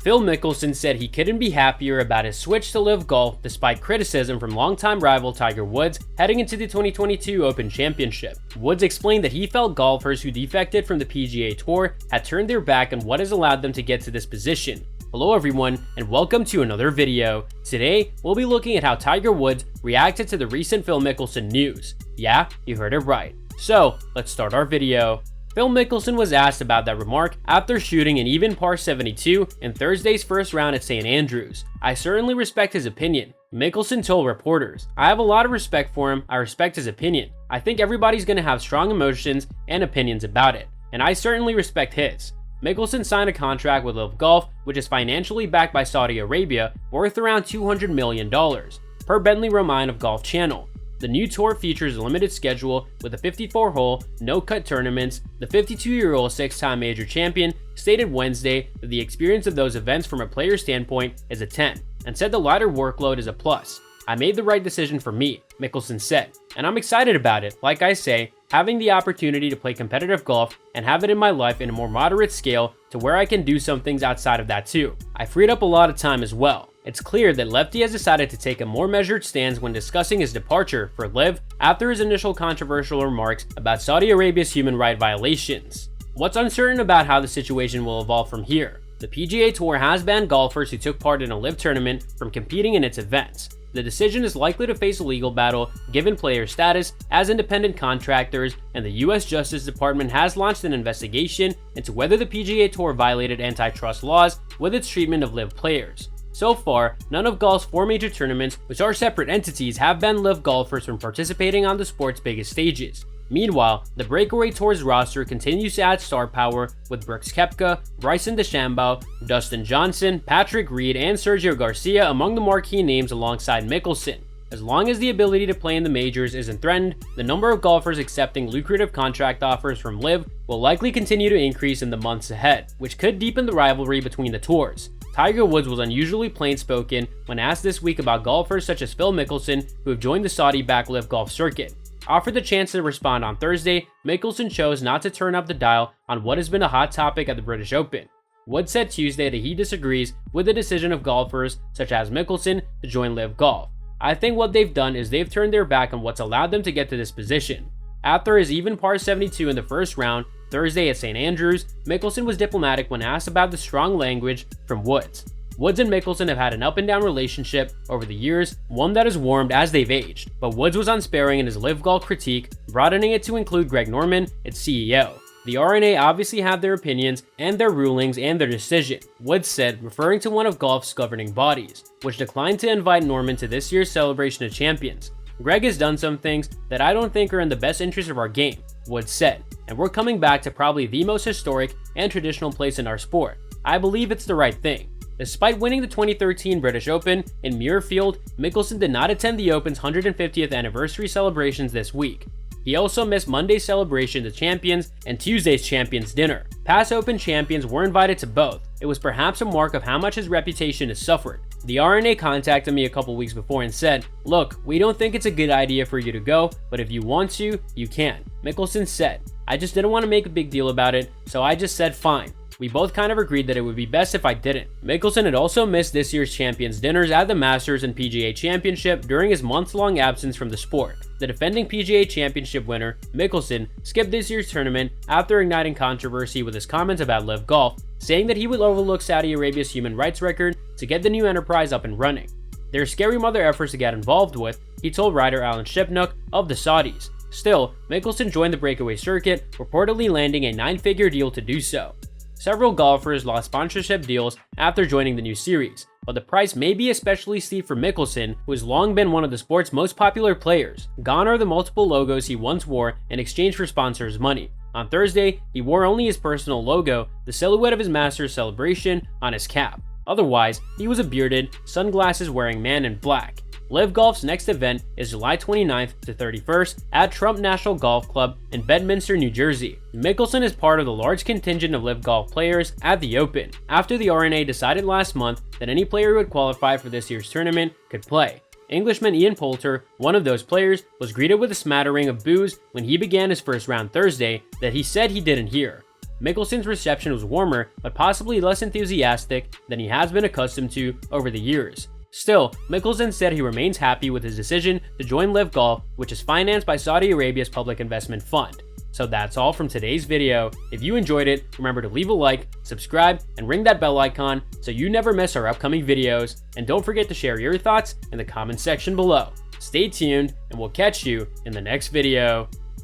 Phil Mickelson said he couldn't be happier about his switch to LIV Golf despite criticism from longtime rival Tiger Woods heading into the 2022 Open Championship. Woods explained that he felt golfers who defected from the PGA Tour had turned their back on what has allowed them to get to this position. Hello everyone, and welcome to another video. Today, we'll be looking at how Tiger Woods reacted to the recent Phil Mickelson news. Yeah, you heard it right. So, let's start our video. Phil Mickelson was asked about that remark after shooting an even par 72 in Thursday's first round at St. Andrews. I certainly respect his opinion, Mickelson told reporters. I have a lot of respect for him, I respect his opinion. I think everybody's going to have strong emotions and opinions about it, and I certainly respect his. Mickelson signed a contract with LIV Golf, which is financially backed by Saudi Arabia, worth around $200 million, per Bentley Romine of Golf Channel. The new tour features a limited schedule with a 54-hole, no-cut tournaments. The 52-year-old six-time major champion stated Wednesday that the experience of those events from a player's standpoint is a 10, and said the lighter workload is a plus. I made the right decision for me, Mickelson said, and I'm excited about it. Like I say, having the opportunity to play competitive golf and have it in my life in a more moderate scale to where I can do some things outside of that too. I freed up a lot of time as well. It's clear that Lefty has decided to take a more measured stance when discussing his departure for LIV after his initial controversial remarks about Saudi Arabia's human rights violations. What's uncertain about how the situation will evolve from here? The PGA Tour has banned golfers who took part in a LIV tournament from competing in its events. The decision is likely to face a legal battle given player status as independent contractors, and the US Justice Department has launched an investigation into whether the PGA Tour violated antitrust laws with its treatment of LIV players. So far, none of golf's four major tournaments, which are separate entities, have banned LIV golfers from participating on the sport's biggest stages. Meanwhile, the Breakaway Tour's roster continues to add star power with Brooks Koepka, Bryson DeChambeau, Dustin Johnson, Patrick Reed, and Sergio Garcia among the marquee names alongside Mickelson. As long as the ability to play in the majors isn't threatened, the number of golfers accepting lucrative contract offers from LIV will likely continue to increase in the months ahead, which could deepen the rivalry between the tours. Tiger Woods was unusually plain-spoken when asked this week about golfers such as Phil Mickelson, who have joined the Saudi-backed LIV Golf circuit. Offered the chance to respond on Thursday, Mickelson chose not to turn up the dial on what has been a hot topic at the British Open. Woods said Tuesday that he disagrees with the decision of golfers such as Mickelson to join LIV Golf. I think what they've done is they've turned their back on what's allowed them to get to this position. After his even par 72 in the first round, Thursday at St. Andrews, Mickelson was diplomatic when asked about the strong language from Woods. Woods and Mickelson have had an up-and-down relationship over the years, one that has warmed as they've aged, but Woods was unsparing in his LIV Golf critique, broadening it to include Greg Norman, its CEO. The R&A obviously have their opinions and their rulings and their decision, Woods said, referring to one of golf's governing bodies, which declined to invite Norman to this year's celebration of champions. Greg has done some things that I don't think are in the best interest of our game, Woods said, and we're coming back to probably the most historic and traditional place in our sport. I believe it's the right thing. Despite winning the 2013 British Open in Muirfield, Mickelson did not attend the Open's 150th anniversary celebrations this week. He also missed Monday's celebration of champions and Tuesday's champions dinner. Past Open champions were invited to both. It was perhaps a mark of how much his reputation has suffered. The R&A contacted me a couple weeks before and said, "Look, we don't think it's a good idea for you to go, but if you want to, you can," Mickelson said. "I just didn't want to make a big deal about it, so I just said fine. We both kind of agreed that it would be best if I didn't." Mickelson had also missed this year's champions dinners at the Masters and PGA Championship during his months-long absence from the sport. The defending PGA Championship winner, Mickelson, skipped this year's tournament after igniting controversy with his comments about LIV Golf, saying that he would overlook Saudi Arabia's human rights record to get the new enterprise up and running. "There are scary mother efforts to get involved with," he told writer Alan Shipnuck of the Saudis. Still, Mickelson joined the breakaway circuit, reportedly landing a nine-figure deal to do so. Several golfers lost sponsorship deals after joining the new series, but the price may be especially steep for Mickelson, who has long been one of the sport's most popular players. Gone are the multiple logos he once wore in exchange for sponsors' money. On Thursday, he wore only his personal logo, the silhouette of his Masters celebration, on his cap. Otherwise, he was a bearded, sunglasses-wearing man in black. LIV Golf's next event is July 29th to 31st at Trump National Golf Club in Bedminster, New Jersey. Mickelson is part of the large contingent of LIV Golf players at the Open, after the R&A decided last month that any player who would qualify for this year's tournament could play. Englishman Ian Poulter, one of those players, was greeted with a smattering of boos when he began his first round Thursday that he said he didn't hear. Mickelson's reception was warmer, but possibly less enthusiastic than he has been accustomed to over the years. Still, Mickelson said he remains happy with his decision to join LIV Golf, which is financed by Saudi Arabia's public investment fund. So that's all from today's video. If you enjoyed it, remember to leave a like, subscribe, and ring that bell icon so you never miss our upcoming videos. And don't forget to share your thoughts in the comments section below. Stay tuned, and we'll catch you in the next video.